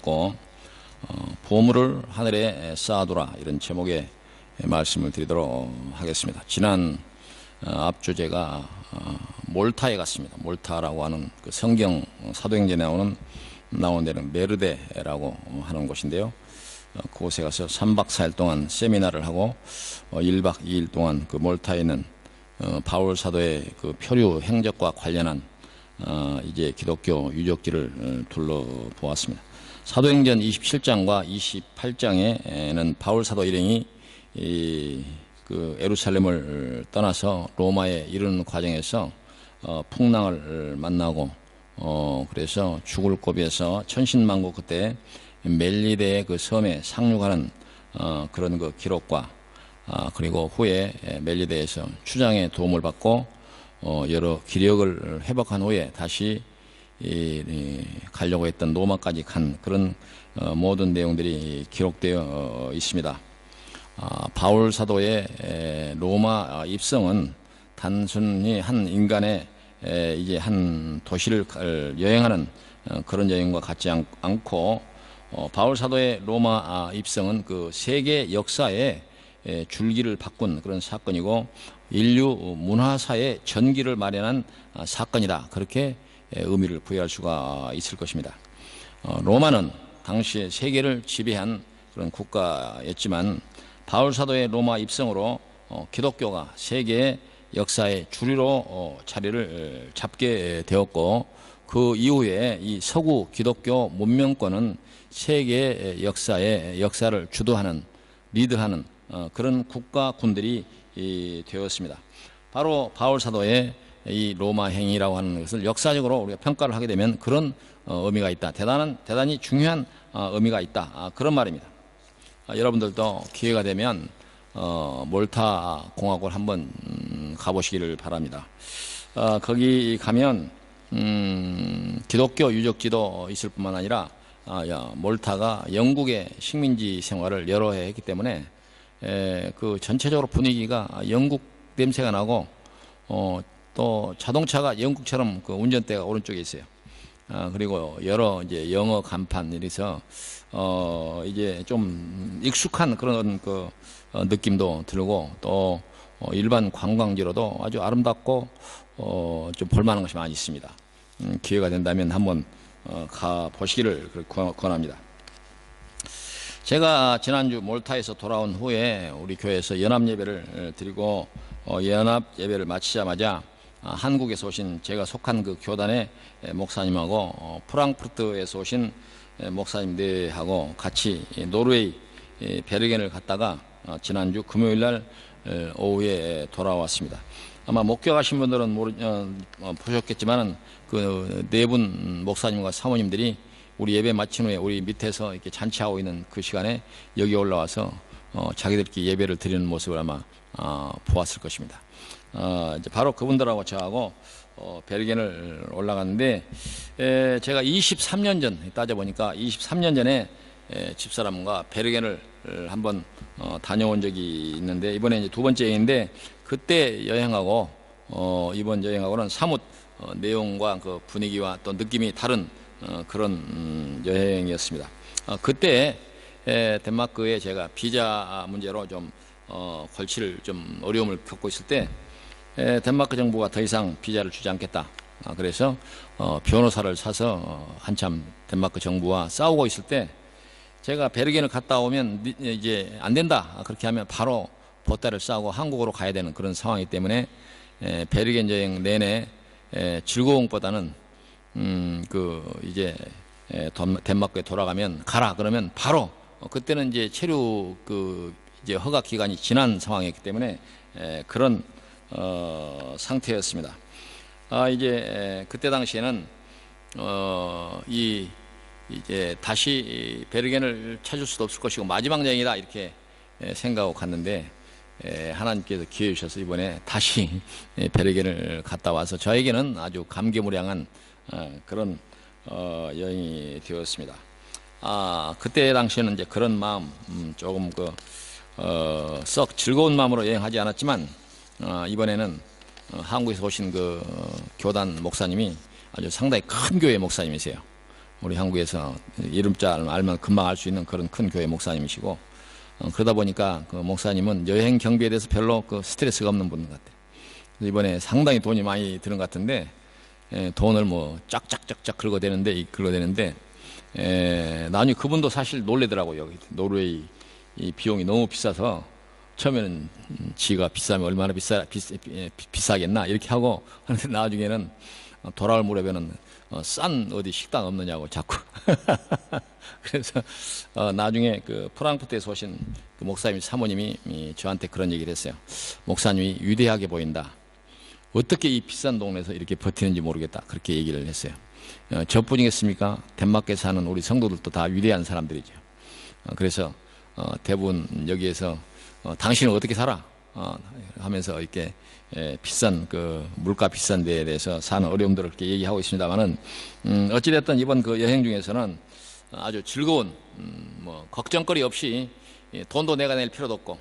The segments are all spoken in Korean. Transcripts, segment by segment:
갖고 보물을 하늘에 쌓아두라, 이런 제목의 말씀을 드리도록 하겠습니다. 지난 앞주 제가 몰타에 갔습니다. 몰타라고 하는 그 성경 사도행전에 나오는 데는 메르데라고 하는 곳인데요. 그곳에 가서 3박 4일 동안 세미나를 하고 1박 2일 동안 그 몰타에 있는 바울 사도의 그 표류 행적과 관련한 이제 기독교 유적지를 둘러보았습니다. 사도행전 27장과 28장에는 바울 사도 일행이 그 예루살렘을 떠나서 로마에 이르는 과정에서 풍랑을 만나고 그래서 죽을 고비에서 천신만고 그때 멜리데의 그 섬에 상륙하는 그런 그 기록과 그리고 후에 멜리데에서 추장의 도움을 받고 여러 기력을 회복한 후에 다시 가려고 했던 로마까지 간 그런 모든 내용들이 기록되어 있습니다. 바울 사도의 로마 입성은 단순히 한 인간의 이제 한 도시를 여행하는 그런 여행과 같지 않고 바울 사도의 로마 입성은 그 세계 역사의 줄기를 바꾼 그런 사건이고 인류 문화사의 전기를 마련한 사건이다, 그렇게 의미를 부여할 수가 있을 것입니다. 로마는 당시에 세계를 지배한 그런 국가였지만 바울 사도의 로마 입성으로 기독교가 세계의 역사의 주류로 자리를 잡게 되었고, 그 이후에 이 서구 기독교 문명권은 세계 역사를 주도하는, 리드하는 그런 국가군들이 되었습니다. 바로 바울 사도의 이 로마 행위라고 하는 것을 역사적으로 우리가 평가를 하게 되면 그런 의미가 있다. 대단히 중요한 의미가 있다. 그런 말입니다. 여러분들도 기회가 되면 몰타 공화국을 한번 가보시기를 바랍니다. 거기 가면 기독교 유적지도 있을 뿐만 아니라 몰타가 영국의 식민지 생활을 여러 해 했기 때문에 그 전체적으로 분위기가 영국 냄새가 나고 또 자동차가 영국처럼 그 운전대가 오른쪽에 있어요. 그리고 여러 이제 영어 간판 이래서 이제 좀 익숙한 그런 그 느낌도 들고, 또 일반 관광지로도 아주 아름답고 좀 볼만한 것이 많이 있습니다. 기회가 된다면 한번 가 보시기를 권합니다. 제가 지난주 몰타에서 돌아온 후에 우리 교회에서 연합 예배를 드리고 연합 예배를 마치자마자 한국에서 오신 제가 속한 그 교단의 목사님하고 프랑크푸르트에서 오신 목사님들하고 같이 노르웨이 베르겐을 갔다가 지난주 금요일날 오후에 돌아왔습니다. 아마 목격하신 분들은 보셨겠지만 그 네 분 목사님과 사모님들이 우리 예배 마친 후에 우리 밑에서 이렇게 잔치하고 있는 그 시간에 여기 올라와서 자기들끼리 예배를 드리는 모습을 아마 보았을 것입니다. 이제 바로 그분들하고 저하고 베르겐을 올라갔는데, 제가 23년 전 따져보니까 23년 전에 집사람과 베르겐을 한번 다녀온 적이 있는데, 이번에 이제 두 번째 여행인데, 그때 여행하고 이번 여행하고는 사뭇 내용과 그 분위기와 또 느낌이 다른 그런 여행이었습니다. 그때 덴마크에 제가 비자 문제로 좀 좀 어려움을 겪고 있을 때 덴마크 정부가 더 이상 비자를 주지 않겠다. 그래서 변호사를 사서 한참 덴마크 정부와 싸우고 있을 때, 제가 베르겐을 갔다 오면 이제 안 된다, 그렇게 하면 바로 보따리를 싸고 한국으로 가야 되는 그런 상황이기 때문에 베르겐 여행 내내 즐거움보다는 이제 덴마크에 돌아가면 가라 그러면 바로, 그때는 이제 체류 이제 허가 기간이 지난 상황이었기 때문에 그런 상태였습니다. 이제 그때 당시에는 이제 다시 베르겐을 찾을 수도 없을 것이고 마지막 여행이다, 이렇게 생각하고 갔는데 하나님께서 기회 주셔서 이번에 다시 베르겐을 갔다 와서 저에게는 아주 감개무량한 그런 여행이 되었습니다. 그때 당시에는 이제 그런 마음, 조금 썩 즐거운 마음으로 여행하지 않았지만, 이번에는 한국에서 오신 그 교단 목사님이 아주 상당히 큰 교회 목사님이세요. 우리 한국에서 이름자 알면 금방 알 수 있는 그런 큰 교회 목사님이시고, 그러다 보니까 그 목사님은 여행 경비에 대해서 별로 그 스트레스가 없는 분 같아요. 그래서 이번에 상당히 돈이 많이 드는 것 같은데, 돈을 뭐 쫙쫙쫙쫙 긁어대는데, 나중에 그분도 사실 놀래더라고요. 노르웨이 이 비용이 너무 비싸서 처음에는 지가 비싸면 얼마나 비싸겠나 이렇게 하고 하는데, 나중에는 돌아올 무렵에는 싼 어디 식당 없느냐고 자꾸 그래서 나중에 그 프랑크푸르트에서 오신 그 목사님 사모님이 저한테 그런 얘기를 했어요. 목사님이 위대하게 보인다. 어떻게 이 비싼 동네에서 이렇게 버티는지 모르겠다. 그렇게 얘기를 했어요. 저뿐이겠습니까? 덴마크에 사는 우리 성도들도 다 위대한 사람들이죠. 그래서 대부분 여기에서 당신은 어떻게 살아? 하면서 이렇게 비싼 그 물가 비싼 데에 대해서 사는 어려움들을 이렇게 얘기하고 있습니다만은, 어찌됐든 이번 그 여행 중에서는 아주 즐거운 뭐 걱정거리 없이 돈도 내가 낼 필요도 없고,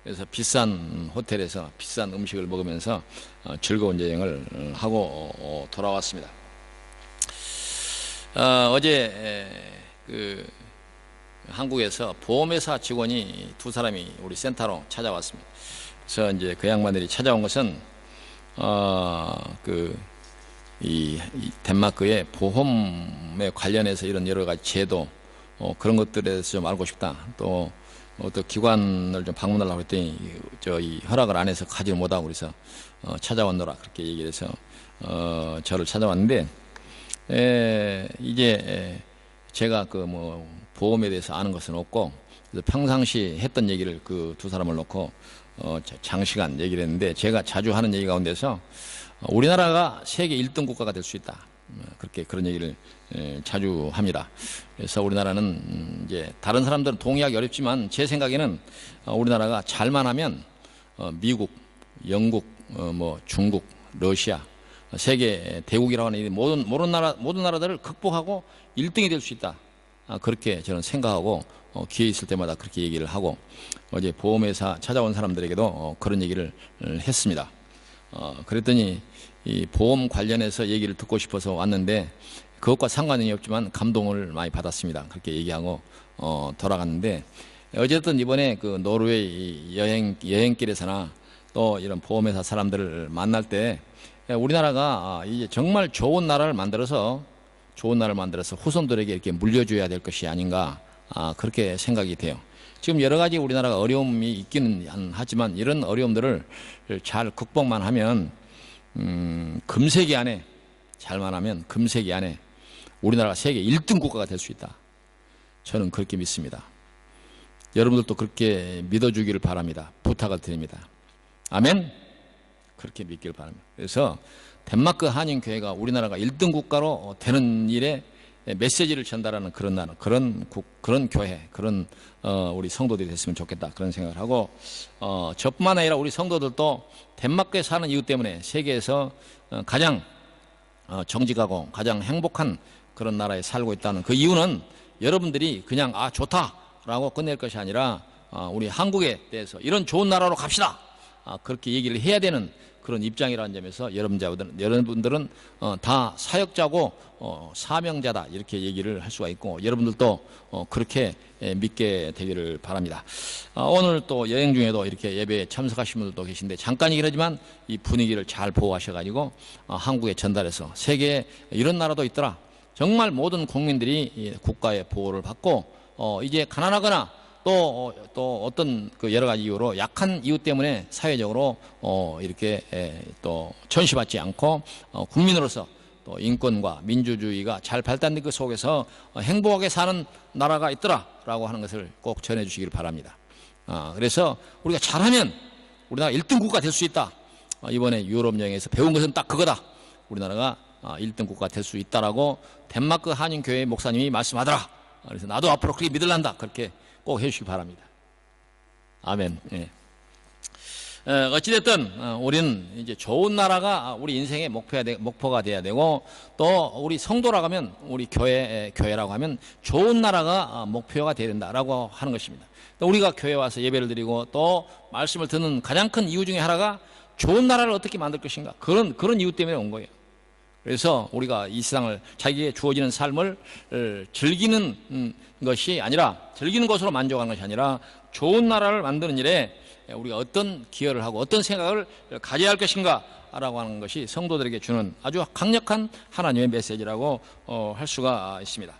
그래서 비싼 호텔에서 비싼 음식을 먹으면서 즐거운 여행을 하고 돌아왔습니다. 어제 그 한국에서 보험회사 직원이 두 사람이 우리 센터로 찾아왔습니다. 그래서 이제 그 양반들이 찾아온 것은 이 덴마크의 보험에 관련해서 이런 여러 가지 제도 그런 것들에 대해서 좀 알고 싶다. 또 어떤 기관을 좀 방문하려고 했더니 이 허락을 안 해서 가지를 못하고, 그래서 찾아왔노라 그렇게 얘기를 해서 저를 찾아왔는데, 이제 제가 그 뭐 보험에 대해서 아는 것은 없고, 그래서 평상시 했던 얘기를 그 두 사람을 놓고 장시간 얘기를 했는데, 제가 자주 하는 얘기 가운데서 우리나라가 세계 1등 국가가 될 수 있다. 그렇게 그런 얘기를 자주 합니다. 그래서 우리나라는 이제 다른 사람들은 동의하기 어렵지만 제 생각에는 우리나라가 잘만 하면 미국, 영국, 뭐 중국, 러시아 세계 대국이라고 하는 이 모든 나라들을 극복하고 1등이 될 수 있다. 그렇게 저는 생각하고 기회 있을 때마다 그렇게 얘기를 하고, 어제 보험회사 찾아온 사람들에게도 그런 얘기를 했습니다. 그랬더니 이 보험 관련해서 얘기를 듣고 싶어서 왔는데 그것과 상관이 없지만 감동을 많이 받았습니다. 그렇게 얘기하고 돌아갔는데, 어쨌든 이번에 그 노르웨이 여행길에서나 또 이런 보험회사 사람들을 만날 때 우리나라가 이제 정말 좋은 나라를 만들어서 후손들에게 이렇게 물려줘야 될 것이 아닌가, 그렇게 생각이 돼요. 지금 여러 가지 우리나라가 어려움이 있기는 하지만 이런 어려움들을 잘 극복만 하면 금세기 안에, 잘만 하면 금세기 안에 우리나라가 세계 1등 국가가 될 수 있다. 저는 그렇게 믿습니다. 여러분들도 그렇게 믿어주기를 바랍니다. 부탁을 드립니다. 아멘. 그렇게 믿기를 바랍니다. 그래서 덴마크 한인교회가 우리나라가 1등 국가로 되는 일에 메시지를 전달하는 그런 나라, 그런 교회, 그런 우리 성도들이 됐으면 좋겠다, 그런 생각을 하고, 저뿐만 아니라 우리 성도들도 덴마크에 사는 이유 때문에 세계에서 가장 정직하고 가장 행복한 그런 나라에 살고 있다는 그 이유는 여러분들이 그냥 좋다라고 끝낼 것이 아니라 우리 한국에 대해서 이런 좋은 나라로 갑시다, 그렇게 얘기를 해야 되는 그런 입장이라는 점에서 여러분들은 다 사역자고 사명자다, 이렇게 얘기를 할 수가 있고, 여러분들도 그렇게 믿게 되기를 바랍니다. 오늘 또 여행 중에도 이렇게 예배에 참석하신 분들도 계신데, 잠깐이긴 하지만 이 분위기를 잘 보호하셔가지고 한국에 전달해서 세계에 이런 나라도 있더라, 정말 모든 국민들이 국가의 보호를 받고 이제 가난하거나 또 어떤 그 여러 가지 이유로 약한 이유 때문에 사회적으로 이렇게 또 전시받지 않고 국민으로서 또 인권과 민주주의가 잘 발달된 그 속에서 행복하게 사는 나라가 있더라라고 하는 것을 꼭 전해주시기를 바랍니다. 그래서 우리가 잘하면 우리나라 1등 국가 될 수 있다. 이번에 유럽 여행에서 배운 것은 딱 그거다. 우리나라가 1등 국가 될 수 있다라고 덴마크 한인교회 목사님이 말씀하더라. 그래서 나도 앞으로 그렇게 믿을란다. 그렇게 꼭 해주시기 바랍니다. 아멘. 예. 어찌됐든 우리는 이제 좋은 나라가 우리 인생의 목표가 돼야 되고, 또 우리 성도라고 하면, 우리 교회라고 하면 좋은 나라가 목표가 돼야 된다라고 하는 것입니다. 또 우리가 교회 와서 예배를 드리고 또 말씀을 듣는 가장 큰 이유 중에 하나가 좋은 나라를 어떻게 만들 것인가, 그런 이유 때문에 온 거예요. 그래서 우리가 이 세상을 자기에게 주어지는 삶을 즐기는 것이 아니라 즐기는 것으로 만족하는 것이 아니라 좋은 나라를 만드는 일에 우리가 어떤 기여를 하고 어떤 생각을 가져야 할 것인가 라고 하는 것이 성도들에게 주는 아주 강력한 하나님의 메시지라고 할 수가 있습니다.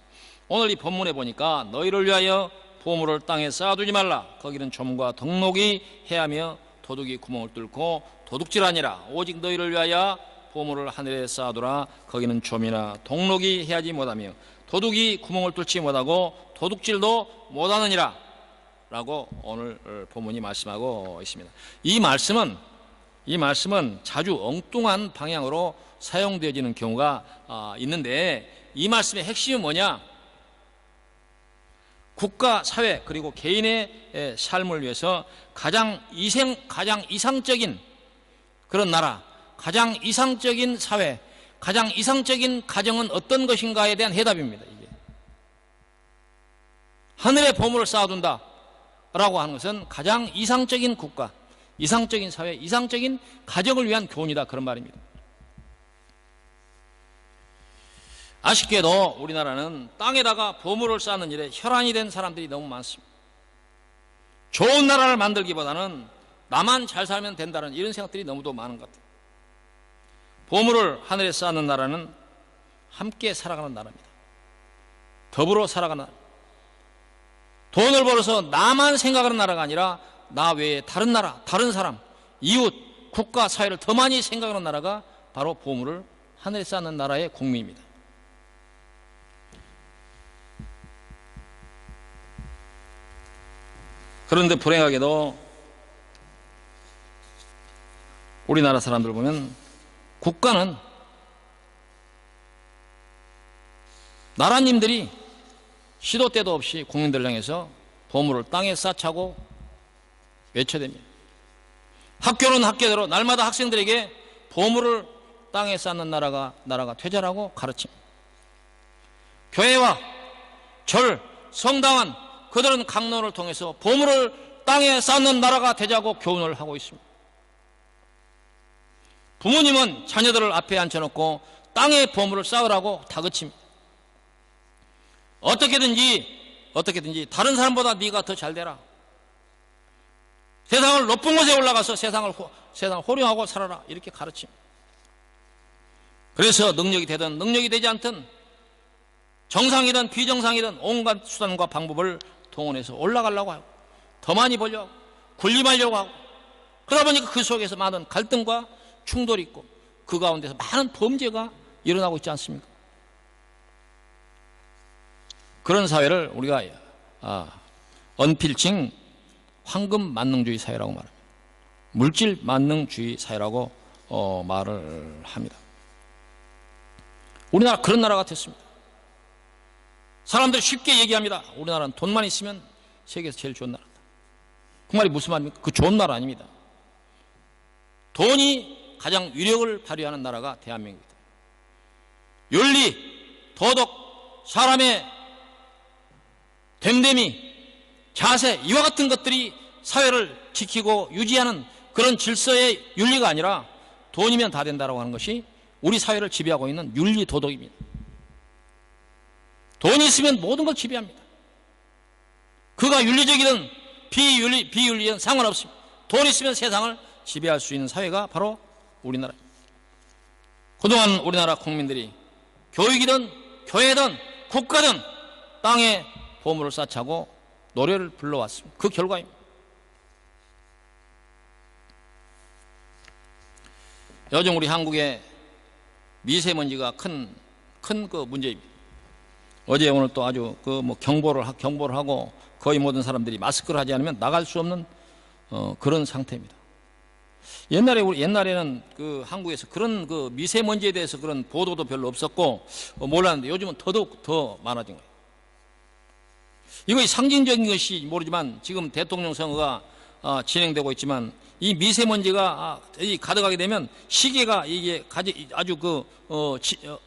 오늘 이 본문에 보니까 너희를 위하여 보물을 땅에 쌓아두지 말라. 거기는 점과 덕록이 해하며 도둑이 구멍을 뚫고 도둑질하니라. 오직 너희를 위하여 보물을 하늘에 쌓아두라. 거기는 점이나 동록이 해하지 못하며 도둑이 구멍을 뚫지 못하고 도둑질도 못하느니라 라고 오늘 본문이 말씀하고 있습니다. 이 말씀은 자주 엉뚱한 방향으로 사용되어지는 경우가 있는데 이 말씀의 핵심은 뭐냐? 국가, 사회 그리고 개인의 삶을 위해서 가장 이상적인 그런 나라, 가장 이상적인 사회, 가장 이상적인 가정은 어떤 것인가에 대한 해답입니다. 이게 하늘에 보물을 쌓아둔다 라고 하는 것은 가장 이상적인 국가, 이상적인 사회, 이상적인 가정을 위한 교훈이다, 그런 말입니다. 아쉽게도 우리나라는 땅에다가 보물을 쌓는 일에 혈안이 된 사람들이 너무 많습니다. 좋은 나라를 만들기보다는 나만 잘 살면 된다는 이런 생각들이 너무도 많은 것 같아요. 보물을 하늘에 쌓는 나라는 함께 살아가는 나라입니다. 더불어 살아가는 나라. 돈을 벌어서 나만 생각하는 나라가 아니라 나 외에 다른 나라, 다른 사람, 이웃, 국가, 사회를 더 많이 생각하는 나라가 바로 보물을 하늘에 쌓는 나라의 국민입니다. 그런데 불행하게도 우리나라 사람들 보면 국가는 나라님들이 시도 때도 없이 국민들을 향해서 보물을 땅에 쌓자고 외쳐댑니다. 학교는 학교대로 날마다 학생들에게 보물을 땅에 쌓는 나라가 되자라고 가르칩니다. 교회와 절, 성당은 그들은 강론을 통해서 보물을 땅에 쌓는 나라가 되자고 교훈을 하고 있습니다. 부모님은 자녀들을 앞에 앉혀놓고 땅에 보물을 쌓으라고 다그칩니다. 어떻게든지 다른 사람보다 네가 더 잘 되라. 세상을 높은 곳에 올라가서 세상을 호령하고 살아라. 이렇게 가르칩니다. 그래서 능력이 되든 능력이 되지 않든 정상이든 비정상이든 온갖 수단과 방법을 동원해서 올라가려고 하고 더 많이 벌려고 하고 군림하려고 하고 그러다 보니까 그 속에서 많은 갈등과 충돌이 있고 그 가운데서 많은 범죄가 일어나고 있지 않습니까? 그런 사회를 우리가 언필칭 황금 만능주의 사회라고 말합니다. 물질 만능주의 사회라고 말을 합니다. 우리나라 그런 나라가 됐습니다. 사람들이 쉽게 얘기합니다. 우리나라는 돈만 있으면 세계에서 제일 좋은 나라다. 그 말이 무슨 말입니까? 그 좋은 나라 아닙니다. 돈이 가장 위력을 발휘하는 나라가 대한민국입니다. 윤리, 도덕, 사람의 됨됨이, 자세 이와 같은 것들이 사회를 지키고 유지하는 그런 질서의 윤리가 아니라 돈이면 다 된다고 하는 것이 우리 사회를 지배하고 있는 윤리 도덕입니다. 돈이 있으면 모든 걸 지배합니다. 그가 윤리적이든 비윤리든 상관없습니다. 돈이 있으면 세상을 지배할 수 있는 사회가 바로 우리나라입니다. 그동안 우리나라 국민들이 교육이든 교회든 국가든 땅에 보물을 쌓자고 노래를 불러왔습니다. 그 결과입니다. 요즘 우리 한국의 미세먼지가 큰 그 문제입니다. 어제 오늘 또 아주 경보를 하고 거의 모든 사람들이 마스크를 하지 않으면 나갈 수 없는 그런 상태입니다. 옛날에는 그 한국에서 그런 그 미세먼지에 대해서 그런 보도도 별로 없었고 몰랐는데 요즘은 더더욱 더 많아진 거예요. 이거 상징적인 것이 모르지만 지금 대통령 선거가 진행되고 있지만 이 미세먼지가 가득하게 되면 시계가 이게 아주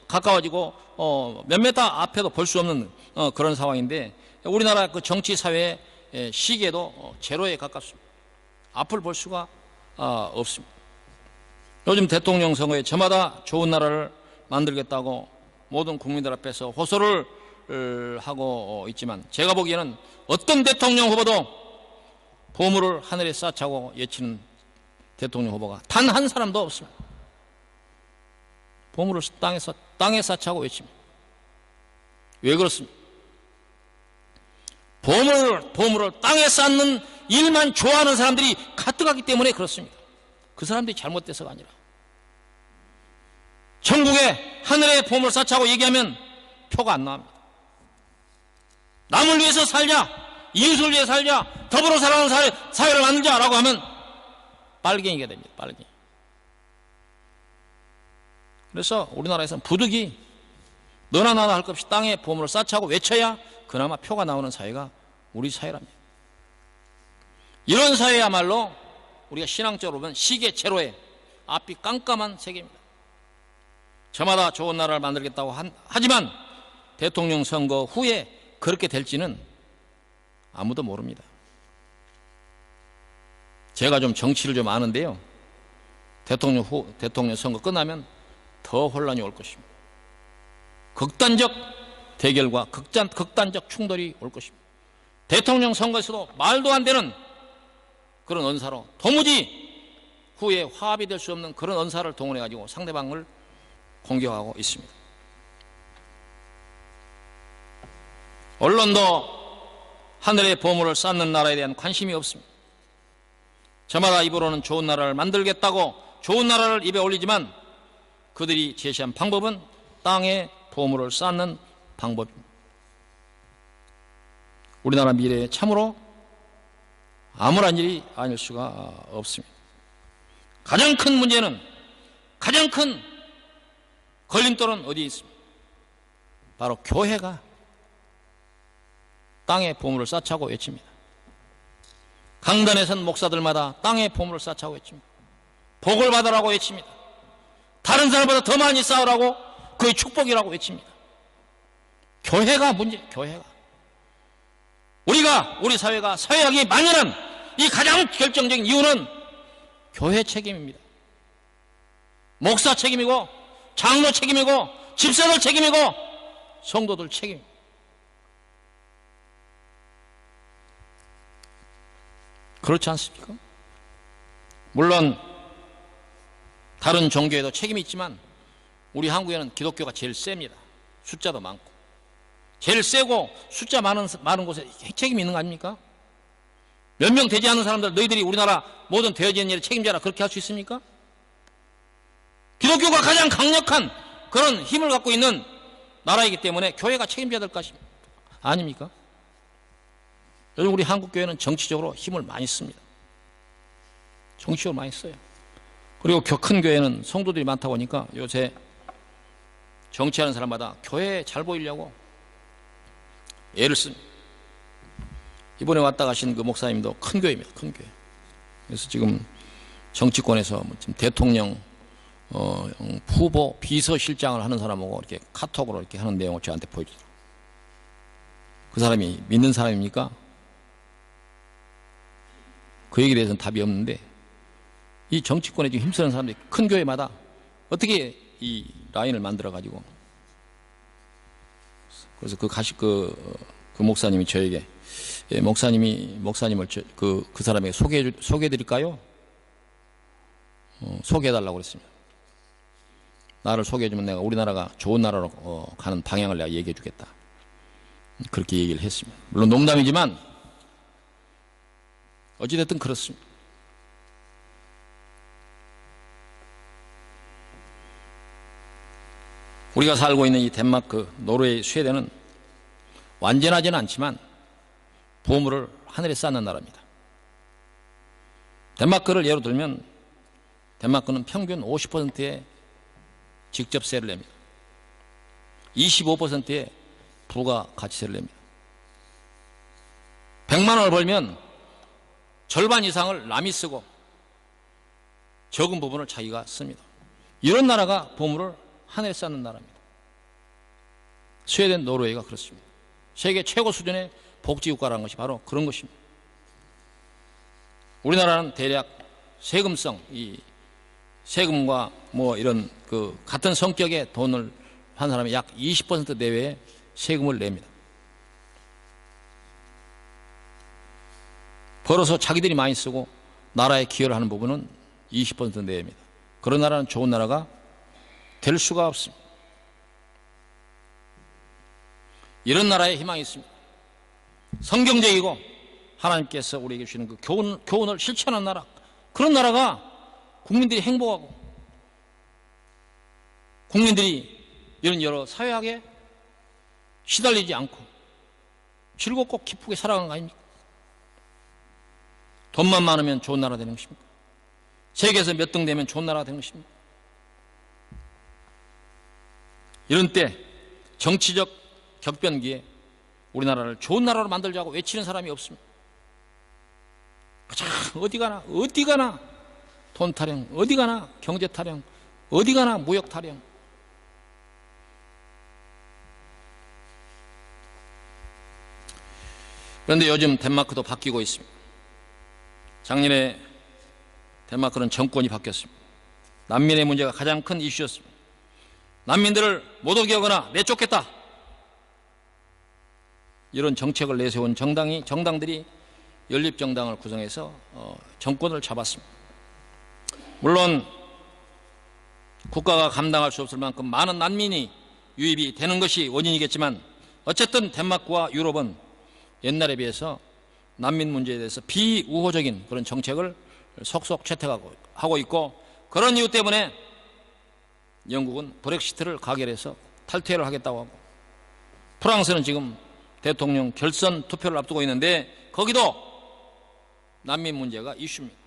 가까워지고 몇 메터 앞에도 볼 수 없는 그런 상황인데 우리나라 그 정치 사회의 시계도 제로에 가깝습니다. 앞을 볼 수가 없습니다. 요즘 대통령 선거에 저마다 좋은 나라를 만들겠다고 모든 국민들 앞에서 호소를 하고 있지만, 제가 보기에는 어떤 대통령 후보도 보물을 하늘에 쌓자고 외치는 대통령 후보가 단 한 사람도 없습니다. 보물을 땅에 쌓자고 외칩니다. 왜 그렇습니까? 보물을 땅에 쌓는 일만 좋아하는 사람들이 가득하기 때문에 그렇습니다. 그 사람들이 잘못돼서가 아니라, 전국에 하늘에 보물을 쌓자고 얘기하면 표가 안 나옵니다. 남을 위해서 살자, 이웃을 위해 살자, 더불어 살아가는 사회를 만들자라고 하면 빨갱이가 됩니다. 빨갱이. 그래서 우리나라에서는 부득이 너나 나나 할 것 없이 땅에 보물을 쌓자고 외쳐야 그나마 표가 나오는 사회가 우리 사회랍니다. 이런 사회야말로 우리가 신앙적으로 보면 시계체로의 앞이 깜깜한 세계입니다. 저마다 좋은 나라를 만들겠다고 하지만 대통령 선거 후에 그렇게 될지는 아무도 모릅니다. 제가 좀 정치를 좀 아는데요, 대통령 선거 끝나면 더 혼란이 올 것입니다. 극단적 대결과 극단적 충돌이 올 것입니다. 대통령 선거에서도 말도 안 되는 그런 언사로 도무지 후에 화합이 될 수 없는 그런 언사를 동원해 가지고 상대방을 공격하고 있습니다. 언론도 하늘의 보물을 쌓는 나라에 대한 관심이 없습니다. 저마다 입으로는 좋은 나라를 만들겠다고 좋은 나라를 입에 올리지만 그들이 제시한 방법은 땅에 보물을 쌓는 방법입니다. 우리나라 미래에 참으로 암울한 일이 아닐 수가 없습니다. 가장 큰 문제는, 가장 큰 걸림돌은 어디에 있습니까? 바로 교회가 땅에 보물을 쌓자고 외칩니다. 강단에 선 목사들마다 땅에 보물을 쌓자고 외칩니다. 복을 받으라고 외칩니다. 다른 사람보다 더 많이 쌓으라고, 그의 축복이라고 외칩니다. 교회가 문제, 교회가. 우리 사회가 사회학이 만연한 이 가장 결정적인 이유는 교회 책임입니다. 목사 책임이고, 장로 책임이고, 집사들 책임이고, 성도들 책임입니다. 그렇지 않습니까? 물론 다른 종교에도 책임이 있지만 우리 한국에는 기독교가 제일 셉니다. 숫자도 많고 제일 세고 숫자 많은 곳에 책임이 있는 거 아닙니까? 몇 명 되지 않는 사람들 너희들이 우리나라 모든 되어지는 일에 책임져라, 그렇게 할 수 있습니까? 기독교가 가장 강력한 그런 힘을 갖고 있는 나라이기 때문에 교회가 책임져야 될 것입니다. 아닙니까? 요즘 우리 한국교회는 정치적으로 힘을 많이 씁니다. 정치적으로 많이 써요. 그리고 큰 교회는 성도들이 많다 보니까 요새 정치하는 사람마다 교회에 잘 보이려고 애를 씁니다. 이번에 왔다 가신 그 목사님도 큰 교회입니다. 큰 교회. 그래서 지금 정치권에서 지금 대통령 후보 비서실장을 하는 사람하고 이렇게 카톡으로 이렇게 하는 내용을 저한테 보여주더라고요. 그 사람이 믿는 사람입니까? 그 얘기에 대해서는 답이 없는데, 이 정치권에 지금 힘쓰는 사람들이 큰 교회마다 어떻게 이 라인을 만들어 가지고, 그래서 그 목사님이 저에게, 목사님을 그 사람에게 소개해 드릴까요? 소개해 달라고 그랬습니다. 나를 소개해 주면 내가 우리나라가 좋은 나라로 가는 방향을 내가 얘기해 주겠다. 그렇게 얘기를 했습니다. 물론 농담이지만 어찌됐든 그렇습니다. 우리가 살고 있는 이 덴마크, 노르웨이, 스웨덴은 완전하지는 않지만 보물을 하늘에 쌓는 나라입니다. 덴마크를 예로 들면 덴마크는 평균 50%의 직접세를 냅니다. 25%의 부가가치세를 냅니다. 100만 원을 벌면 절반 이상을 남이 쓰고 적은 부분을 자기가 씁니다. 이런 나라가 보물을 하늘에 쌓는 나라입니다. 스웨덴, 노르웨이가 그렇습니다. 세계 최고 수준의 복지국가라는 것이 바로 그런 것입니다. 우리나라는 대략 세금성, 이 세금과 뭐 이런 그 같은 성격의 돈을 한 사람이 약 20% 내외의 세금을 냅니다. 벌어서 자기들이 많이 쓰고 나라에 기여를 하는 부분은 20% 내외입니다. 그런 나라는 좋은 나라가 될 수가 없습니다. 이런 나라에 희망이 있습니다. 성경적이고 하나님께서 우리에게 주시는 그 교훈을 실천하는 나라, 그런 나라가 국민들이 행복하고 국민들이 이런 여러 사회학에 시달리지 않고 즐겁고 기쁘게 살아가는 거 아닙니까? 돈만 많으면 좋은 나라 되는 것입니까? 세계에서 몇 등 되면 좋은 나라가 되는 것입니까? 이런 때 정치적 격변기에 우리나라를 좋은 나라로 만들자고 외치는 사람이 없습니다. 어디 가나 돈 타령, 어디 가나 경제 타령, 어디 가나 무역 타령. 그런데 요즘 덴마크도 바뀌고 있습니다. 작년에 덴마크는 정권이 바뀌었습니다. 난민의 문제가 가장 큰 이슈였습니다. 난민들을 못 오게 하거나 내쫓겠다, 이런 정책을 내세운 정당들이 연립정당을 구성해서 정권을 잡았습니다. 물론 국가가 감당할 수 없을 만큼 많은 난민이 유입이 되는 것이 원인이겠지만, 어쨌든 덴마크와 유럽은 옛날에 비해서 난민 문제에 대해서 비우호적인 그런 정책을 속속 채택하고 있고, 그런 이유 때문에 영국은 브렉시트를 가결해서 탈퇴를 하겠다고 하고, 프랑스는 지금 대통령 결선 투표를 앞두고 있는데 거기도 난민 문제가 이슈입니다.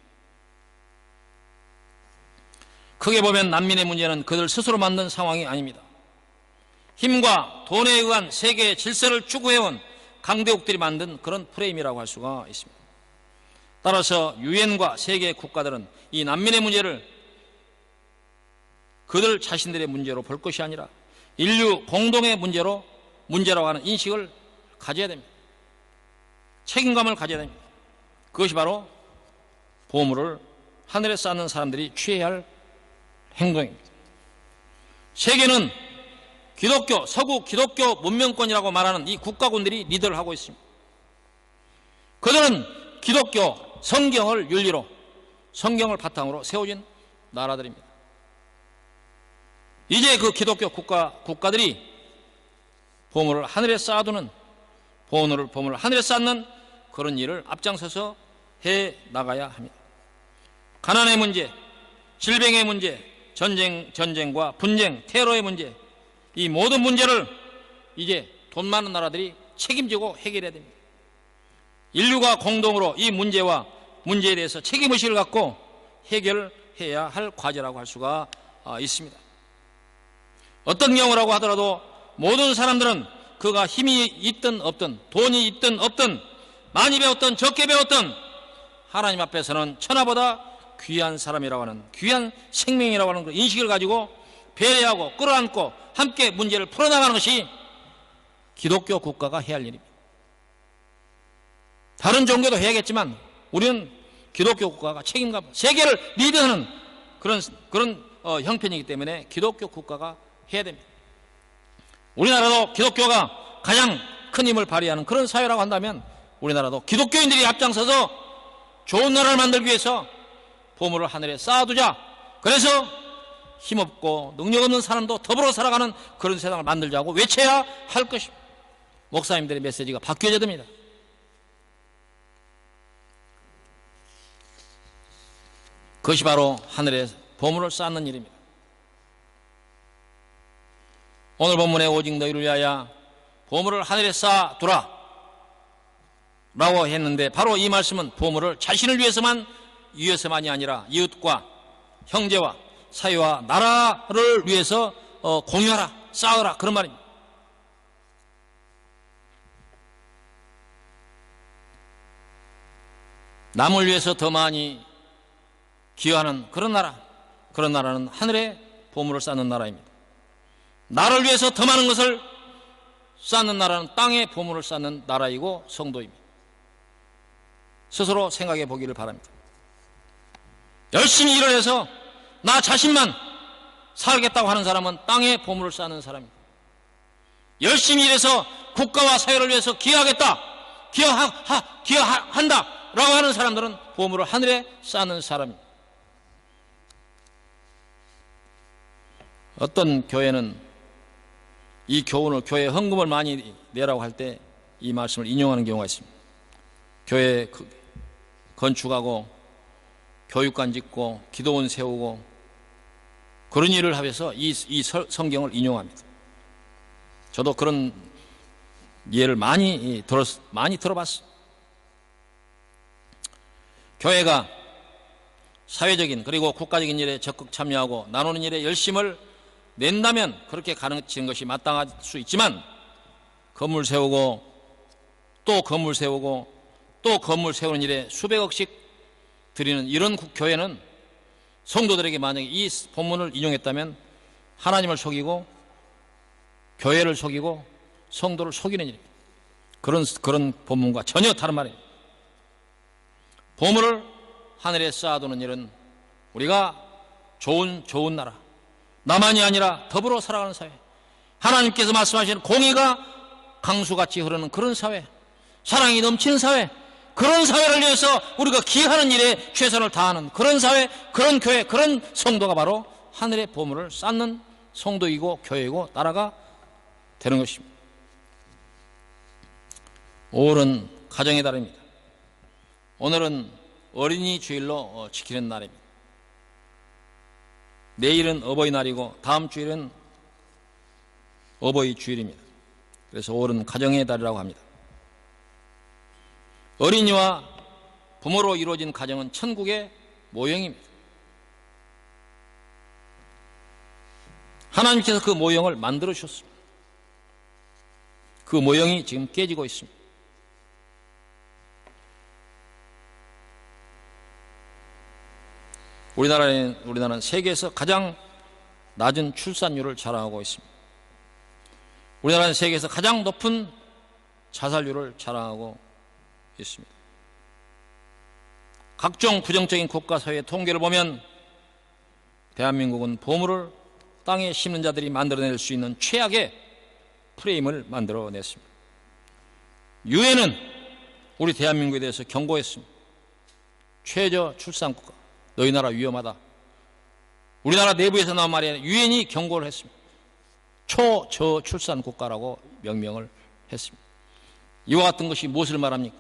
크게 보면 난민의 문제는 그들 스스로 만든 상황이 아닙니다. 힘과 돈에 의한 세계의 질서를 추구해온 강대국들이 만든 그런 프레임이라고 할 수가 있습니다. 따라서 유엔과 세계 국가들은 이 난민의 문제를 그들 자신들의 문제로 볼 것이 아니라 인류 공동의 문제라고 하는 인식을 가져야 됩니다. 책임감을 가져야 됩니다. 그것이 바로 보물을 하늘에 쌓는 사람들이 취해야 할 행동입니다. 세계는 서구 기독교 문명권이라고 말하는 이 국가군들이 리더를 하고 있습니다. 그들은 기독교 성경을 윤리로, 성경을 바탕으로 세워진 나라들입니다. 이제 그 기독교 국가들이 보물을 하늘에 쌓아두는, 보물을 하늘에 쌓는 그런 일을 앞장서서 해 나가야 합니다. 가난의 문제, 질병의 문제, 전쟁과 분쟁, 테러의 문제, 이 모든 문제를 이제 돈 많은 나라들이 책임지고 해결해야 됩니다. 인류가 공동으로 이 문제에 대해서 책임의식을 갖고 해결해야 할 과제라고 할 수가 있습니다. 어떤 경우라고 하더라도 모든 사람들은 그가 힘이 있든 없든, 돈이 있든 없든, 많이 배웠든 적게 배웠든 하나님 앞에서는 천하보다 귀한 사람이라고 하는, 귀한 생명이라고 하는 그 인식을 가지고 배려하고 끌어안고 함께 문제를 풀어나가는 것이 기독교 국가가 해야 할 일입니다. 다른 종교도 해야겠지만 우리는 기독교 국가가 책임감, 세계를 리드하는 그런 형편이기 때문에 기독교 국가가 해야 됩니다. 우리나라도 기독교가 가장 큰 힘을 발휘하는 그런 사회라고 한다면 우리나라도 기독교인들이 앞장서서 좋은 나라를 만들기 위해서 보물을 하늘에 쌓아두자. 그래서 힘없고 능력없는 사람도 더불어 살아가는 그런 세상을 만들자고 외쳐야 할 것입니다. 목사님들의 메시지가 바뀌어야 됩니다. 그것이 바로 하늘에 보물을 쌓는 일입니다. 오늘 본문에 오직 너희를 위하여 보물을 하늘에 쌓아두라 라고 했는데, 바로 이 말씀은 보물을 자신을 위해서만이 아니라 이웃과 형제와 사회와 나라를 위해서 공유하라, 쌓으라, 그런 말입니다. 남을 위해서 더 많이 기여하는 그런 나라는 하늘에 보물을 쌓는 나라입니다. 나를 위해서 더 많은 것을 쌓는 나라는 땅에 보물을 쌓는 나라이고 성도입니다. 스스로 생각해 보기를 바랍니다. 열심히 일을 해서 나 자신만 살겠다고 하는 사람은 땅에 보물을 쌓는 사람입니다. 열심히 일해서 국가와 사회를 위해서 기여하겠다, 기여한다 라고 하는 사람들은 보물을 하늘에 쌓는 사람입니다. 어떤 교회는 이 교훈을, 교회 헌금을 많이 내라고 할 때 이 말씀을 인용하는 경우가 있습니다. 교회 건축하고 교육관 짓고 기도원 세우고 그런 일을 하면서 이 성경을 인용합니다. 저도 그런 예를 많이 들어봤어요. 교회가 사회적인 그리고 국가적인 일에 적극 참여하고 나누는 일에 열심을 낸다면 그렇게 가르치는 것이 마땅할 수 있지만, 건물 세우고 또 건물 세우고 또 건물 세우는 일에 수백억씩 드리는 이런 교회는 성도들에게 만약에 이 본문을 인용했다면 하나님을 속이고 교회를 속이고 성도를 속이는 일입니다. 그런 본문과 전혀 다른 말입니다. 보물을 하늘에 쌓아두는 일은 우리가 좋은 나라, 나만이 아니라 더불어 살아가는 사회, 하나님께서 말씀하시는 공의가 강수같이 흐르는 그런 사회, 사랑이 넘치는 사회, 그런 사회를 위해서 우리가 기여하는 일에 최선을 다하는 그런 사회, 그런 교회, 그런 성도가 바로 하늘의 보물을 쌓는 성도이고 교회이고 나라가 되는 것입니다. 5월은 가정의 달입니다. 오늘은 어린이 주일로 지키는 날입니다. 내일은 어버이날이고 다음 주일은 어버이 주일입니다. 그래서 5월은 가정의 달이라고 합니다. 어린이와 부모로 이루어진 가정은 천국의 모형입니다. 하나님께서 그 모형을 만들어 주셨습니다. 그 모형이 지금 깨지고 있습니다. 우리나라는 세계에서 가장 낮은 출산율을 자랑하고 있습니다. 우리나라는 세계에서 가장 높은 자살률을 자랑하고 있습니다. 각종 부정적인 국가 사회의 통계를 보면 대한민국은 보물을 땅에 심는 자들이 만들어낼 수 있는 최악의 프레임을 만들어냈습니다. 유엔은 우리 대한민국에 대해서 경고했습니다. 최저 출산국가, 너희 나라 위험하다. 우리나라 내부에서 나온 말이 아니라 유엔이 경고를 했습니다. 초저출산 국가라고 명명을 했습니다. 이와 같은 것이 무엇을 말합니까?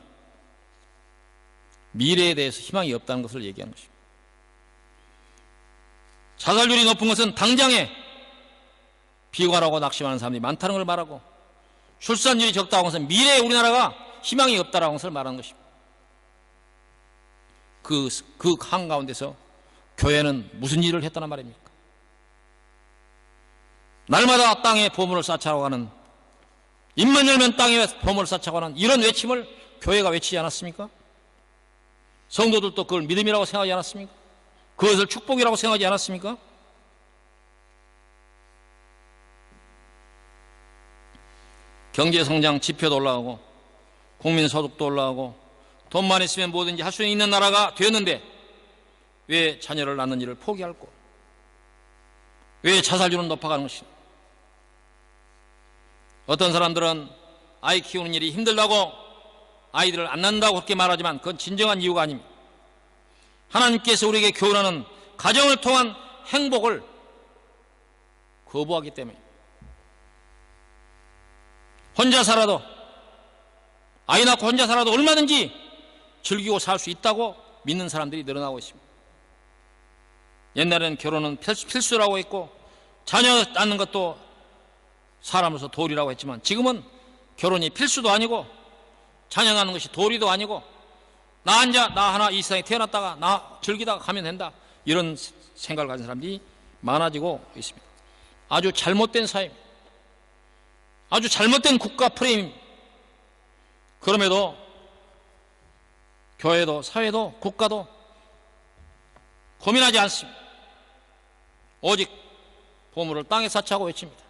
미래에 대해서 희망이 없다는 것을 얘기하는 것입니다. 자살률이 높은 것은 당장에 비관하고 낙심하는 사람들이 많다는 걸 말하고, 출산율이 적다고 하는 것은 미래에 우리나라가 희망이 없다는 것을 말하는 것입니다. 그 한가운데서 교회는 무슨 일을 했다는 말입니까? 날마다 땅에 보물을 쌓자고 하는, 입만 열면 땅에 보물을 쌓자고 하는 이런 외침을 교회가 외치지 않았습니까? 성도들도 그걸 믿음이라고 생각하지 않았습니까? 그것을 축복이라고 생각하지 않았습니까? 경제성장 지표도 올라가고 국민소득도 올라가고 돈만 있으면 뭐든지 할 수 있는 나라가 되었는데 왜 자녀를 낳는 일을 포기할꼬? 왜 자살률은 높아가는 것이냐? 어떤 사람들은 아이 키우는 일이 힘들다고 아이들을 안 낳는다고 그렇게 말하지만 그건 진정한 이유가 아닙니다. 하나님께서 우리에게 교훈하는 가정을 통한 행복을 거부하기 때문에, 혼자 살아도, 아이 낳고 혼자 살아도 얼마든지 즐기고 살 수 있다고 믿는 사람들이 늘어나고 있습니다. 옛날에는 결혼은 필수라고 했고 자녀 낳는 것도 사람으로서 도리라고 했지만, 지금은 결혼이 필수도 아니고 자녀 낳는 것이 도리도 아니고 나 하나 이 세상에 태어났다가 나 즐기다가 가면 된다, 이런 생각을 가진 사람들이 많아지고 있습니다. 아주 잘못된 사회입니다. 아주 잘못된 국가 프레임입니다. 그럼에도 교회도 사회도 국가도 고민하지 않습니다. 오직 보물을 땅에 쌓자고 외칩니다.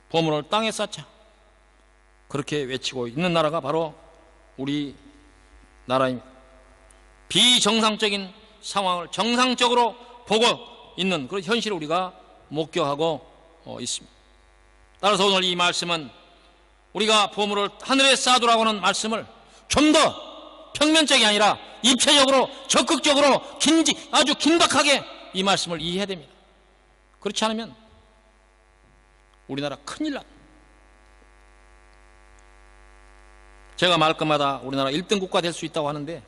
보물을 땅에 쌓자, 그렇게 외치고 있는 나라가 바로 우리 나라입니다. 비정상적인 상황을 정상적으로 보고 있는 그런 현실을 우리가 목격하고 있습니다. 따라서 오늘 이 말씀은 우리가 보물을 하늘에 쌓아두라고 하는 말씀을 좀 더 평면적이 아니라 입체적으로 적극적으로 아주 긴박하게 이 말씀을 이해해야 됩니다. 그렇지 않으면 우리나라 큰일 납니다. 제가 말 것마다 우리나라 1등 국가 될 수 있다고 하는데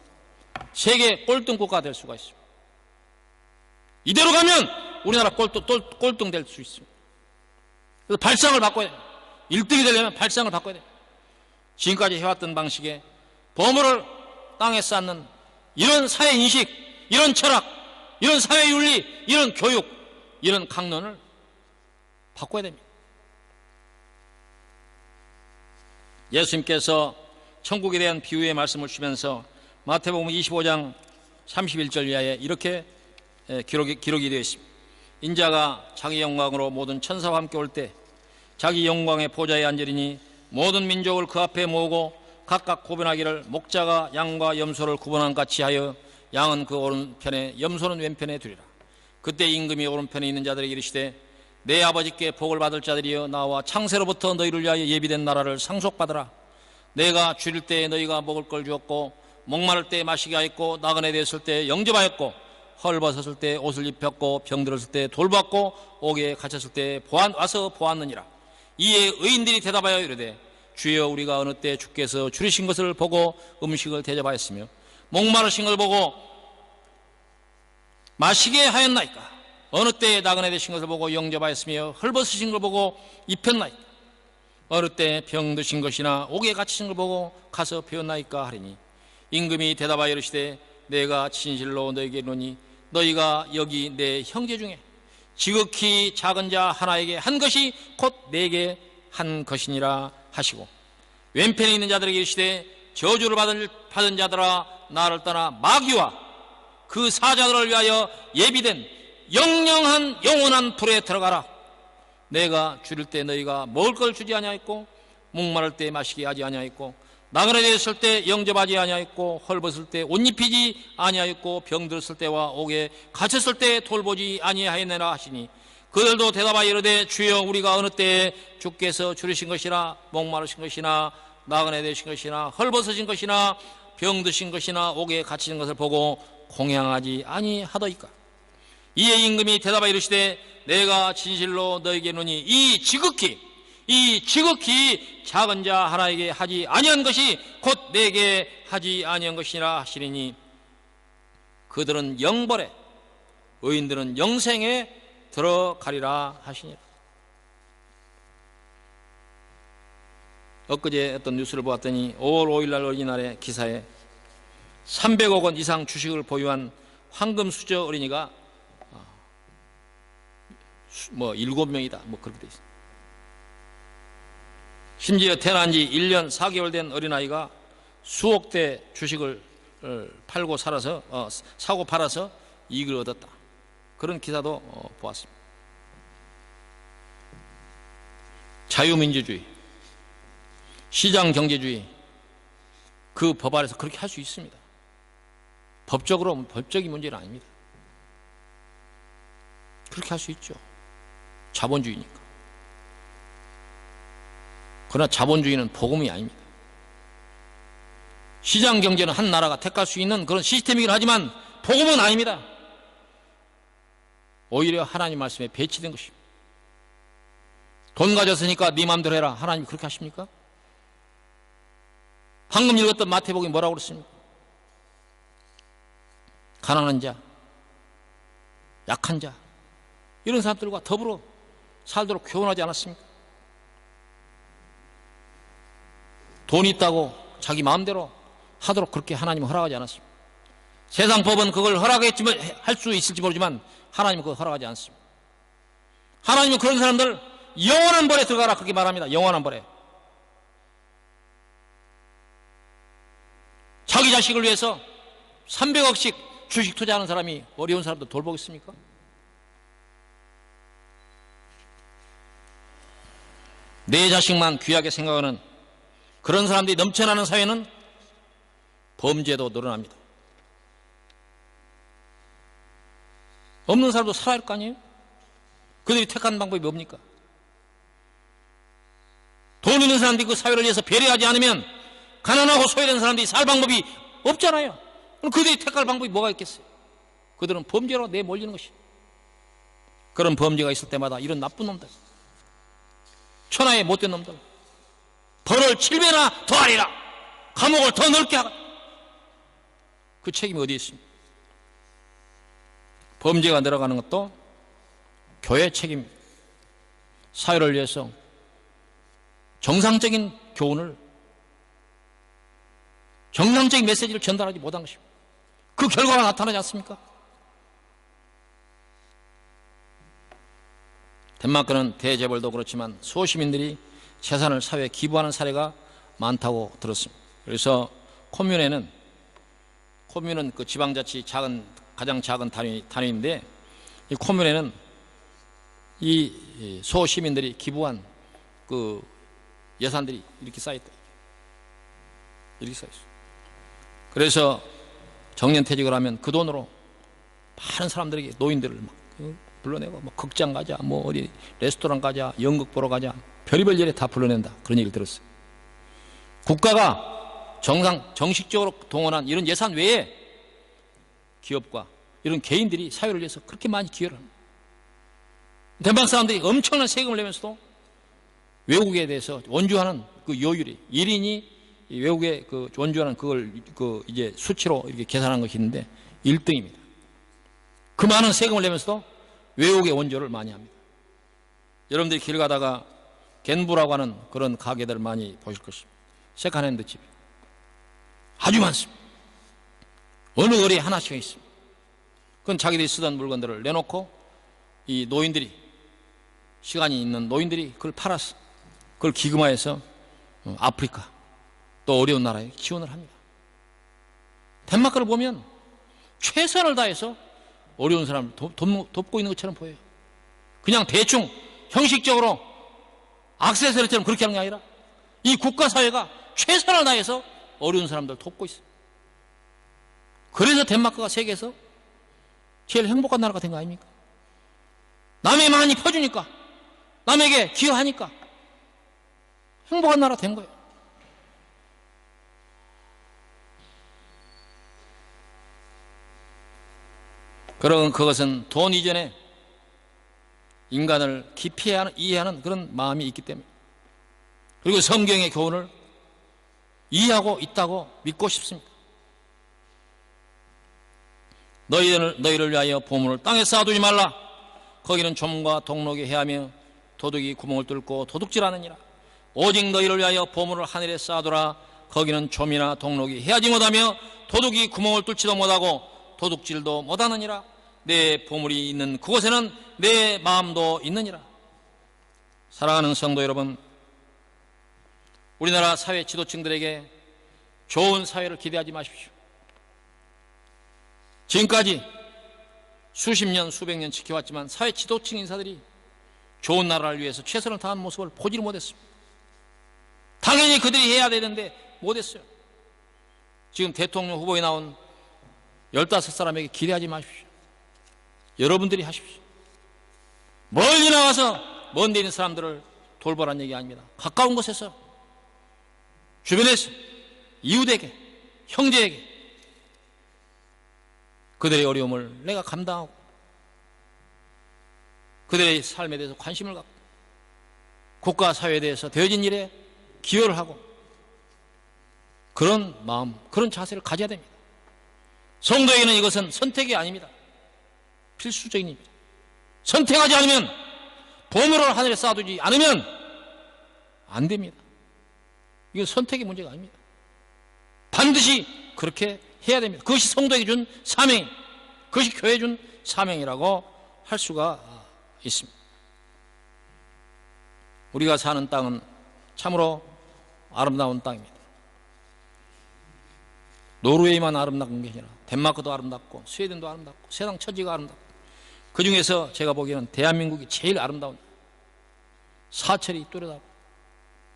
세계 꼴등 국가가 될 수가 있습니다. 이대로 가면 우리나라 꼴등 될 수 있습니다. 그래서 발상을 바꿔야 돼요. 1등이 되려면 발상을 바꿔야 돼요. 지금까지 해왔던 방식의 보물을 땅에 쌓는 이런 사회인식, 이런 철학, 이런 사회윤리, 이런 교육, 이런 강론을 바꿔야 됩니다. 예수님께서 천국에 대한 비유의 말씀을 주면서 마태복음 25장 31절 이하에 이렇게 기록이 되어 있습니다. 인자가 자기 영광으로 모든 천사와 함께 올 때 자기 영광의 보좌에 앉으리니 모든 민족을 그 앞에 모으고 각각 구분하기를 목자가 양과 염소를 구분한 같이 하여 양은 그 오른편에 염소는 왼편에 두리라. 그때 임금이 오른편에 있는 자들에게 이르시되 내 아버지께 복을 받을 자들이여 나와 창세로부터 너희를 위하여 예비된 나라를 상속받으라. 내가 줄일 때 너희가 먹을 걸 주었고 목마를 때 마시게 하였고 나그네 되었을 때 영접하였고 헐벗었을 때 옷을 입혔고 병들었을 때 돌봤고 옥에 갇혔을 때 와서 보았느니라. 이에 의인들이 대답하여 이르되 주여 우리가 어느 때 주께서 줄이신 것을 보고 음식을 대접하였으며 목마르신 걸 보고 마시게 하였나이까. 어느 때 나그네 되신 것을 보고 영접하였으며 헐벗으신 걸 보고 입혔나이까. 어느 때 병드신 것이나 옥에 갇히신 걸 보고 가서 배웠나이까 하리니 임금이 대답하여 이르시되 내가 진실로 너희에게 이르노니 너희가 여기 내 형제 중에 지극히 작은 자 하나에게 한 것이 곧 내게 한 것이니라 하시고 왼편에 있는 자들에게 이르시되 저주를 받은 자들아 나를 떠나 마귀와 그 사자들을 위하여 예비된 영영한 영원한 불에 들어가라. 내가 줄일 때 너희가 먹을 걸 주지 아니하였고 목마를 때 마시게 하지 아니하였고 나그네 되었을 때 영접하지 아니하였고 헐벗을 때 옷 입히지 아니하였고 병들었을 때와 옥에 갇혔을 때 돌보지 아니하였느라 하시니 그들도 대답하여 이르되 주여 우리가 어느 때에 주께서 줄이신 것이나 목마르신 것이나 나그네 되신 것이나 헐벗으신 것이나 병드신 것이나 옥에 갇히신 것을 보고 공양하지 아니하더이까. 이에 임금이 대답하여 이르시되 내가 진실로 너에게 이르노니 이 지극히 작은 자 하나에게 하지 아니한 것이 곧 내게 하지 아니한 것이라 하시리니 그들은 영벌에 의인들은 영생에 들어가리라 하시니라. 엊그제 어떤 뉴스를 보았더니 5월 5일날 어린이날의 기사에 300억 원 이상 주식을 보유한 황금수저 어린이가 7명이다 그렇게 돼 있습니다. 심지어 태어난 지 1년 4개월 된 어린아이가 수억 대 주식을 팔고 사고 팔아서 이익을 얻었다. 그런 기사도 보았습니다. 자유민주주의, 시장경제주의, 그 법 아래서 그렇게 할 수 있습니다. 법적인 문제는 아닙니다. 그렇게 할 수 있죠. 자본주의니까. 그러나 자본주의는 복음이 아닙니다. 시장경제는 한 나라가 택할 수 있는 그런 시스템이긴 하지만 복음은 아닙니다. 오히려 하나님 말씀에 배치된 것입니다. 돈 가졌으니까 네 마음대로 해라. 하나님이 그렇게 하십니까? 방금 읽었던 마태복음이 뭐라고 그랬습니까? 가난한 자, 약한 자 이런 사람들과 더불어 살도록 교훈하지 않았습니까? 돈 있다고 자기 마음대로 하도록 그렇게 하나님은 허락하지 않았습니다. 세상 법은 그걸 허락했지만 할 수 있을지 모르지만 하나님은 그걸 허락하지 않습니다. 하나님은 그런 사람들 영원한 벌에 들어가라 그렇게 말합니다. 영원한 벌에. 자기 자식을 위해서 300억씩 주식 투자하는 사람이 어려운 사람도 돌보겠습니까? 내 자식만 귀하게 생각하는 그런 사람들이 넘쳐나는 사회는 범죄도 늘어납니다. 없는 사람도 살아야 할 거 아니에요? 그들이 택한 방법이 뭡니까? 돈 있는 사람들이 그 사회를 위해서 배려하지 않으면 가난하고 소외된 사람들이 살 방법이 없잖아요. 그럼 그들이 택할 방법이 뭐가 있겠어요? 그들은 범죄로 내몰리는 것이에요. 그런 범죄가 있을 때마다 이런 나쁜 놈들, 천하의 못된 놈들, 벌을 7배나 더하리라, 감옥을 더 넓게 하라. 그 책임이 어디에 있습니까? 범죄가 늘어가는 것도 교회 책임입니다. 사회를 위해서 정상적인 교훈을, 정상적인 메시지를 전달하지 못한 것입니다. 그 결과가 나타나지 않습니까? 덴마크는 대재벌도 그렇지만 소시민들이 재산을 사회에 기부하는 사례가 많다고 들었습니다. 그래서 콤뮌은 그 지방자치 가장 작은 단위인데, 이 콤뮌에는 이 소시민들이 기부한 그 예산들이 이렇게 쌓였다. 이렇게 쌓였어요. 그래서 정년퇴직을 하면 그 돈으로 많은 사람들에게, 노인들을 막 불러내고, 뭐 극장 가자, 뭐 어디 레스토랑 가자, 연극 보러 가자, 별의별 일에 다 불러낸다. 그런 얘기를 들었어요. 국가가 정식적으로 동원한 이런 예산 외에 기업과 이런 개인들이 사회를 위해서 그렇게 많이 기여를 합니다. 덴마크 사람들이 엄청난 세금을 내면서도 외국에 대해서 원주하는 그 요율이 1인이 외국에 그 원주하는 그걸 그 이제 수치로 이렇게 계산한 것이 있는데 1등입니다. 그 많은 세금을 내면서도 외국의 원조를 많이 합니다. 여러분들이 길 가다가 겐부라고 하는 그런 가게들을 많이 보실 것입니다. 세컨핸드 집 아주 많습니다. 어느 거리에 하나씩 있습니다. 그건 자기들이 쓰던 물건들을 내놓고 이 노인들이, 시간이 있는 노인들이 그걸 팔았어. 그걸 기금화해서 아프리카 또 어려운 나라에 지원을 합니다. 덴마크를 보면 최선을 다해서 어려운 사람을 돕고 있는 것처럼 보여요. 그냥 대충 형식적으로 액세서리처럼 그렇게 하는 게 아니라 이 국가사회가 최선을 다해서 어려운 사람들 돕고 있어요. 그래서 덴마크가 세계에서 제일 행복한 나라가 된 거 아닙니까? 남의 많이 퍼주니까, 남에게 기여하니까 행복한 나라 된 거예요. 그것은 돈 이전에 인간을 깊이 이해하는 그런 마음이 있기 때문에, 그리고 성경의 교훈을 이해하고 있다고 믿고 싶습니다. 너희를 위하여 보물을 땅에 쌓아두지 말라. 거기는 좀과 동록이 해하며 도둑이 구멍을 뚫고 도둑질하느니라. 오직 너희를 위하여 보물을 하늘에 쌓아두라. 거기는 좀이나 동록이 해하지 못하며 도둑이 구멍을 뚫지도 못하고 도둑질도 못하느니라. 내 보물이 있는 그곳에는 내 마음도 있느니라. 사랑하는 성도 여러분, 우리나라 사회 지도층들에게 좋은 사회를 기대하지 마십시오. 지금까지 수십 년, 수백 년 지켜왔지만 사회 지도층 인사들이 좋은 나라를 위해서 최선을 다한 모습을 보지를 못했습니다. 당연히 그들이 해야 되는데 못했어요. 지금 대통령 후보에 나온 15사람에게 기대하지 마십시오. 여러분들이 하십시오. 멀리 나와서 먼 데 있는 사람들을 돌보라는 얘기 아닙니다. 가까운 곳에서, 주변에서, 이웃에게, 형제에게 그들의 어려움을 내가 감당하고 그들의 삶에 대해서 관심을 갖고 국가 사회에 대해서 되어진 일에 기여를 하고 그런 마음, 그런 자세를 가져야 됩니다. 성도에게는 이것은 선택이 아닙니다. 필수적인 일입니다. 선택하지 않으면, 보물을 하늘에 쌓아두지 않으면 안 됩니다. 이건 선택의 문제가 아닙니다. 반드시 그렇게 해야 됩니다. 그것이 성도에게 준 사명, 그것이 교회에 준 사명이라고 할 수가 있습니다. 우리가 사는 땅은 참으로 아름다운 땅입니다. 노르웨이만 아름다운 게 아니라 덴마크도 아름답고 스웨덴도 아름답고 세상 천지가 아름답고, 그 중에서 제가 보기에는 대한민국이 제일 아름다운, 사철이 뚜렷하고,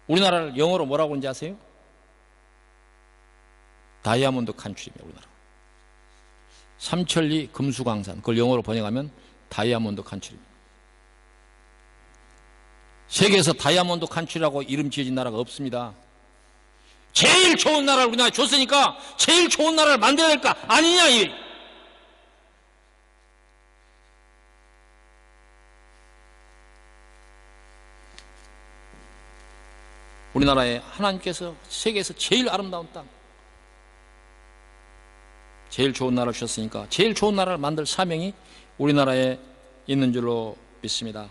우리나라를 영어로 뭐라고 하는지 아세요? 다이아몬드 컨트리입니다. 우리나라. 삼천리 금수강산, 그걸 영어로 번역하면 다이아몬드 칸츄리입니다. 세계에서 다이아몬드 칸츄리라고 이름 지어진 나라가 없습니다. 제일 좋은 나라를 우리나라에 줬으니까 제일 좋은 나라를 만들어야 될까 아니냐. 우리나라에 하나님께서 세계에서 제일 아름다운 땅, 제일 좋은 나라를 주셨으니까 제일 좋은 나라를 만들 사명이 우리나라에 있는 줄로 믿습니다.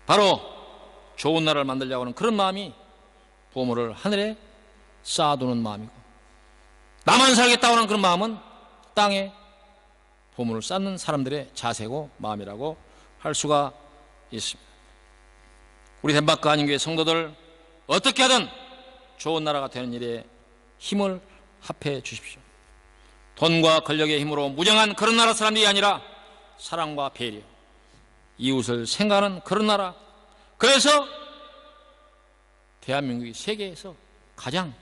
바로 좋은 나라를 만들려고 하는 그런 마음이 보물을 하늘에 쌓아두는 마음이고, 나만 살겠다고 하는 그런 마음은 땅에 보물을 쌓는 사람들의 자세고 마음이라고 할 수가 있습니다. 우리 덴마크 한인교회 성도들, 어떻게 하든 좋은 나라가 되는 일에 힘을 합해 주십시오. 돈과 권력의 힘으로 무장한 그런 나라 사람들이 아니라 사랑과 배려, 이웃을 생각하는 그런 나라. 그래서 대한민국이 세계에서 가장,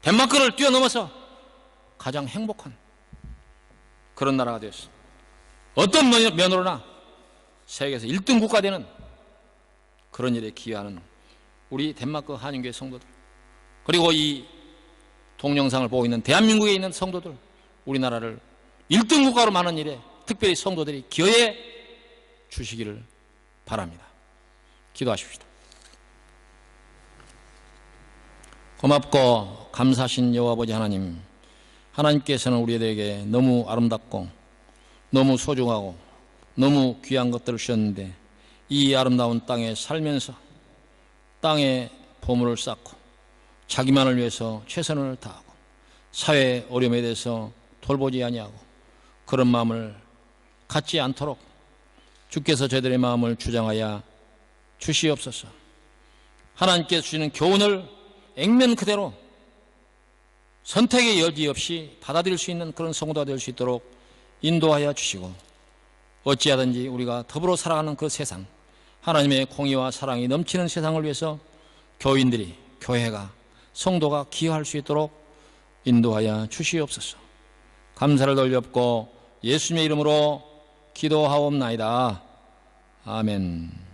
덴마크를 뛰어넘어서 가장 행복한 그런 나라가 되었습니다. 어떤 면으로나 세계에서 1등 국가 되는 그런 일에 기여하는 우리 덴마크 한인교회 성도들, 그리고 이 동영상을 보고 있는 대한민국에 있는 성도들, 우리나라를 1등 국가로 많은 일에 특별히 성도들이 기여해 주시기를 바랍니다. 기도하십시다. 고맙고 감사하신 여호와 아버지 하나님, 하나님께서는 우리에게 너무 아름답고 너무 소중하고 너무 귀한 것들을 주셨는데, 이 아름다운 땅에 살면서 땅에 보물을 쌓고 자기만을 위해서 최선을 다하고 사회 어려움에 대해서 돌보지 아니하고 그런 마음을 갖지 않도록 주께서 저희들의 마음을 주장하여 주시옵소서. 하나님께서 주시는 교훈을 액면 그대로 선택의 여지 없이 받아들일 수 있는 그런 성도가 될 수 있도록 인도하여 주시고, 어찌하든지 우리가 더불어 살아가는 그 세상, 하나님의 공의와 사랑이 넘치는 세상을 위해서 교인들이, 교회가, 성도가 기여할 수 있도록 인도하여 주시옵소서. 감사를 돌렸고 예수님의 이름으로 기도하옵나이다. 아멘.